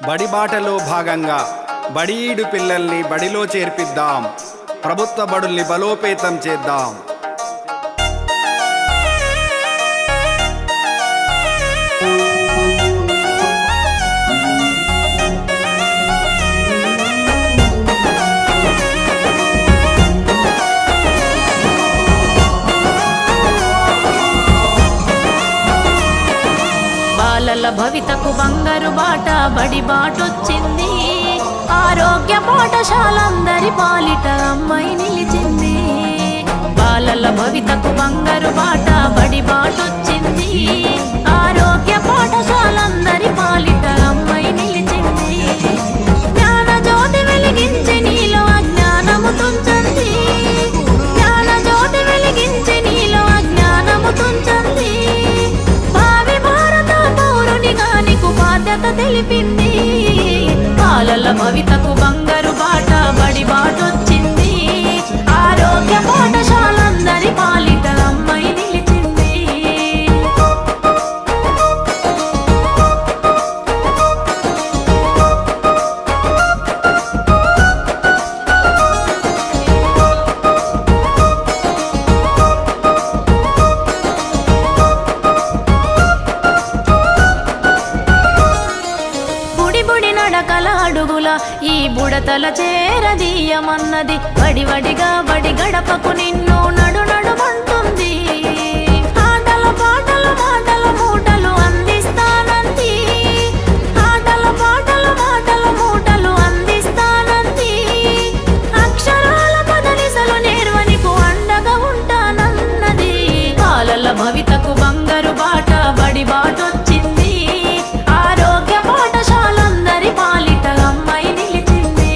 బడి బాటలో భాగంగా బడిఈడు పిల్లల్ని బడిలో చేర్పిద్దాం, ప్రభుత్వ బడుల్ని బలోపేతం చేద్దాం. బాలల భవితకు బంగారు బాట బడి బాటొచ్చింది. ఆరోగ్య పాఠశాలందరి పాలిట అమ్మాయి నిలిచింది. బాలల భవితకు బంగారు బాట బడి బాటొచ్చింది. ఆరోగ్య పాఠశాలందరి పాలిట అమ్మాయి నిలిచింది. జ్ఞాన జ్యోతి వెలిగించి నీలో అజ్ఞానము తుంచండి. జ్ఞాన జ్యోతి వెలిగించి నీలో అజ్ఞానము తుంచండి. బాధ్యత తెలిపింది. బాలల భవితకు బంగారు బాట బడి బాటొచ్చింది. ఆరోగ్య పాఠశాలందరి పాలిట అమ్మాయి నిలిచింది. నడకల అడుగుల ఈ బుడతల చేరదీయమన్నది. వడివడిగా బడి గడపకు నిన్ను నడు నడుమంటుంది. ఆటల పాటల మాటల మూటలు అందిస్తానంది. ఆటల పాటల మాటల మూటలు అందిస్తానంది. అక్షరాల పదనిసలు నేర్వనికు అండగా ఉంటానన్నది. బాలల భవితకు బంగారు బాట బడి బాటొచ్చింది. ఆరోగ్య పాఠశాలందరి పాలిట అమ్మాయి నిలిచింది.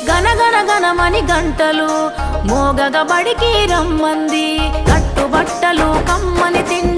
గనగన గనమని గంటలు మోగగ బడికి రమ్మంది. కట్టుబట్టలు కమ్మని తిన్న